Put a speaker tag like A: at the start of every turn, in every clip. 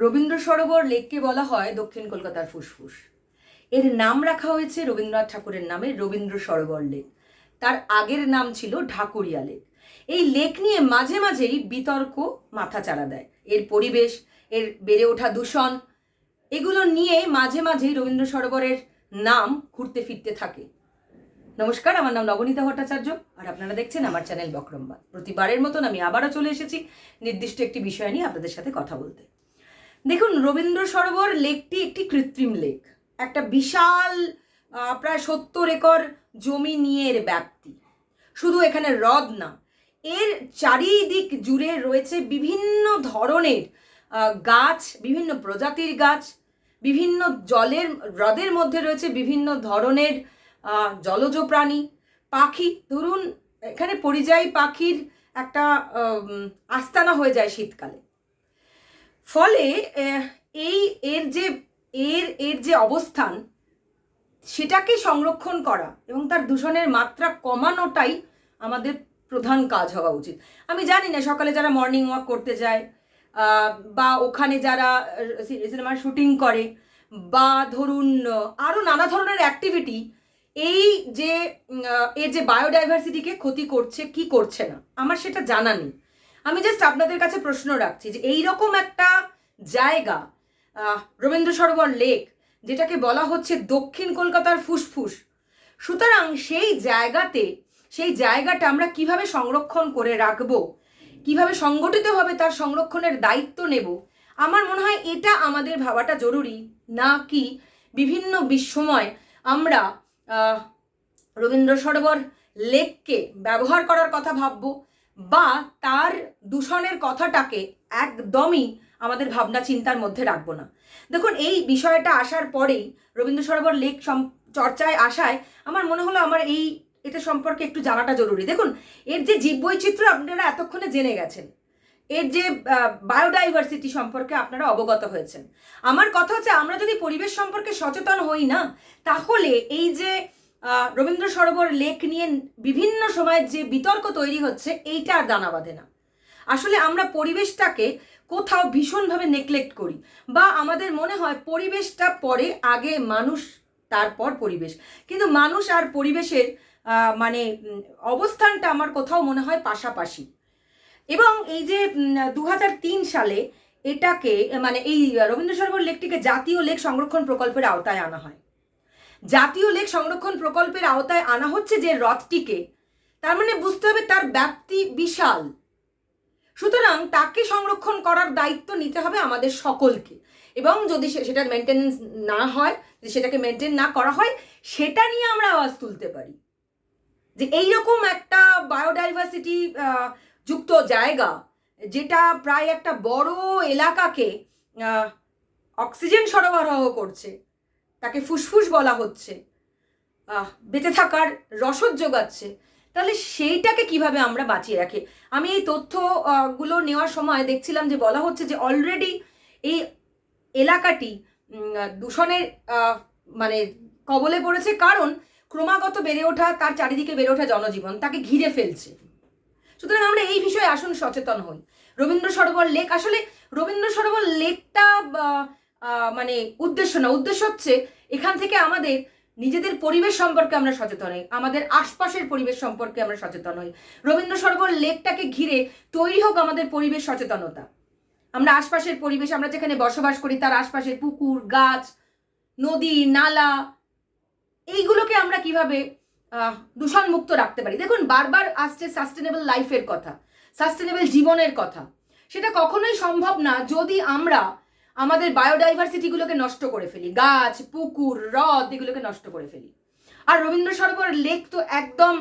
A: রবীন্দ্র সরোবর লেককে বলা হয় দক্ষিণ কলকাতার ফুসফুস। এর নাম রাখা হয়েছে রবীন্দ্রনাথ ঠাকুরের নামে রবীন্দ্র সরোবর লেক। তার আগের নাম ছিল ঢাকুরিয়া লেক। এই লেক নিয়ে মাঝে মাঝেই বিতর্ক মাথা চাড়া দেয়। এর পরিবেশ, এর বেড়ে ওঠা দূষণ, এগুলো নিয়ে মাঝে মাঝেই রবীন্দ্র সরোবরের নাম ঘুরতে ফিরতে থাকে। নমস্কার, আমার নাম নবনীতা ভট্টাচার্য আর আপনারা দেখছেন আমার চ্যানেল বক্রমবাদ। প্রতিবারের মতন আমি আবারও চলে এসেছি নির্দিষ্ট একটি বিষয় নিয়ে আপনাদের সাথে কথা বলতে। দেখুন, রবীন্দ্র সরোবর লেকটি একটি কৃত্রিম লেক। একটা বিশাল প্রায় 70 একর জমি নিয়ে এর ব্যাপ্তি। শুধু এখানে হ্রদ না, এর চারিদিক জুড়ে রয়েছে বিভিন্ন ধরনের গাছ, বিভিন্ন প্রজাতির গাছ, বিভিন্ন জলের হ্রদের মধ্যে রয়েছে বিভিন্ন ধরনের জলজ প্রাণী, পাখি। ধরুন, এখানে পরিযায়ী পাখির একটা আস্তানা হয়ে যায় শীতকালে। ফলে এই এর যে অবস্থান, সেটাকে সংরক্ষণ করা এবং তার দূষণের মাত্রা কমানোটাই আমাদের প্রধান কাজ হওয়া উচিত। আমি জানি না, সকালে যারা মর্নিং ওয়াক করতে যায় বা ওখানে যারা সিনেমার শুটিং করে বা ধরুন আরও নানা ধরনের অ্যাক্টিভিটি, এই যে এর যে বায়োডাইভার্সিটিকে ক্ষতি করছে কি করছে না, আমার সেটা জানা নেই। আমি জাস্ট আপনাদের কাছে প্রশ্ন রাখছি যে এইরকম একটা জায়গা, রবীন্দ্র সরোবর লেক, যেটাকে বলা হচ্ছে দক্ষিণ কলকাতার ফুসফুস, সুতরাং সেই জায়গাটা আমরা কিভাবে সংরক্ষণ করে রাখবো, কিভাবে সংগঠিতভাবে তার সংরক্ষণের দায়িত্ব নেব, আমার মনে হয় এটা আমাদের ভাবাটা জরুরি। নাকি বিভিন্ন সময় আমরা রবীন্দ্র সরোবর লেককে ব্যবহার করার কথা ভাববো বা তার দূষণের কথাটাকে একদমই আমাদের ভাবনা চিন্তার মধ্যে রাখবো না। দেখুন, এই বিষয়টা আসার পরেই, রবীন্দ্র সরোবর লেক চর্চায় আসায় আমার মনে হলো আমার এটা সম্পর্কে একটু জানাটা জরুরি। দেখুন, এর যে জীববৈচিত্র্য আপনারা এতক্ষণে জেনে গেছেন, এর যে বায়োডাইভার্সিটি সম্পর্কে আপনারা অবগত হয়েছেন। আমার কথা হচ্ছে, আমরা যদি পরিবেশ সম্পর্কে সচেতন হই না, তাহলে এই যে রবীন্দ্র সরোবর লেক নিয়ে বিভিন্ন সময় যে বিতর্ক তৈরি হচ্ছে, এইটা আর দানা বাঁধে না। আসলে আমরা পরিবেশটাকে কোথাও ভীষণভাবে নেগলেক্ট করি, বা আমাদের মনে হয় পরিবেশটা পরে, আগে মানুষ, তারপর পরিবেশ। কিন্তু মানুষ আর পরিবেশের মানে অবস্থানটা আমার কোথাও মনে হয় পাশাপাশি। এবং এই যে 2003 সালে এটাকে, মানে এই রবীন্দ্র সরোবর লেকটিকে জাতীয় লেক সংরক্ষণ প্রকল্পের আওতায় আনা হয়। জাতীয় লেক সংরক্ষণ প্রকল্পের আওতায় আনা হচ্ছে যে হ্রদটিকে, তার মানে বুঝতে হবে তার ব্যাপ্তি বিশাল। সুতরাং তাকে সংরক্ষণ করার দায়িত্ব নিতে হবে আমাদের সকলকে। এবং যদি সেটার মেনটেন্যান্স না হয়, যদি সেটাকে মেনটেন না করা হয়, সেটা নিয়ে আমরা আওয়াজ তুলতে পারি যে এইরকম একটা বায়োডাইভার্সিটি যুক্ত জায়গা, যেটা প্রায় একটা বড় এলাকাকে অক্সিজেন সরবরাহ করছে, তাকে ফুসফুস বলা হচ্ছে, বেঁচে থাকার রসদ যোগাচ্ছে, তাহলে সেইটাকে কিভাবে আমরা বাঁচিয়ে রাখি। আমি এই তথ্যগুলো নেওয়ার সময় দেখছিলাম যে বলা হচ্ছে যে অলরেডি এই এলাকাটি দূষণের মানে কবলে পড়েছে, কারণ ক্রমাগত বেড়ে ওঠা, তার চারিদিকে বেড়ে ওঠা জনজীবন তাকে ঘিরে ফেলছে। সুতরাং আমরা এই বিষয়ে আসুন সচেতন হই। রবীন্দ্র সরোবর লেক, আসলে রবীন্দ্র সরোবর লেকটা মানে উদ্দেশ্য না, উদ্দেশ্য হচ্ছে এখান থেকে আমাদের নিজেদের পরিবেশ সম্পর্কে আমরা সচেতন হই, আমাদের আশপাশের পরিবেশ সম্পর্কে আমরা সচেতন হই। রবীন্দ্র সরোবর লেকটাকে ঘিরে তৈরি হোক আমাদের পরিবেশ সচেতনতা। আমরা আশপাশের পরিবেশ, আমরা যেখানে বসবাস করি তার আশপাশের পুকুর, গাছ, নদী, নালা, এইগুলোকে আমরা কিভাবে দূষণ মুক্ত রাখতে পারি। দেখুন, বারবার আসছে সাস্টেনেবল লাইফের কথা, সাস্টেনেবল জীবনের কথা। সেটা কখনোই সম্ভব না যদি আমরা আমাদের বায়োডাইভার্সিটিগুলোকে নষ্ট করে ফেলি, গাছ, পুকুর, হ্রদ, এগুলোকে নষ্ট করে ফেলি। আর রবীন্দ্র সরোবর লেক তো একদম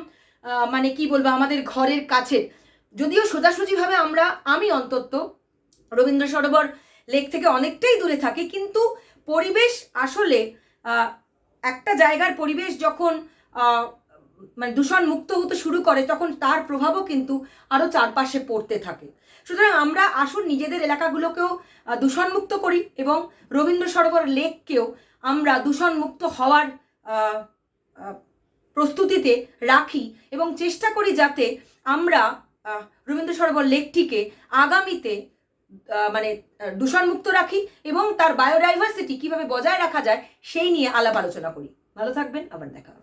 A: মানে কি বলবো, আমাদের ঘরের কাছে। যদিও সোজাসুজিভাবে আমি অন্তত রবীন্দ্র সরোবর লেক থেকে অনেকটাই দূরে থাকি, কিন্তু পরিবেশ আসলে একটা জায়গার পরিবেশ যখন মানে দূষণ মুক্ত হতে শুরু করে, তখন তার প্রভাবও কিন্তু আরও চারপাশে পড়তে থাকে। সুতরাং আমরা আসুন নিজেদের এলাকাগুলোকেও দূষণমুক্ত করি এবং রবীন্দ্র সরোবর লেককেও আমরা দূষণমুক্ত হওয়ার প্রস্তুতিতে রাখি এবং চেষ্টা করি যাতে আমরা রবীন্দ্র সরোবর লেকটিকে আগামীতে মানে দূষণমুক্ত রাখি এবং তার বায়োডাইভার্সিটি কিভাবে বজায় রাখা যায় সেই নিয়ে আলাপ আলোচনা করি। ভালো থাকবেন, আবার দেখা হবে।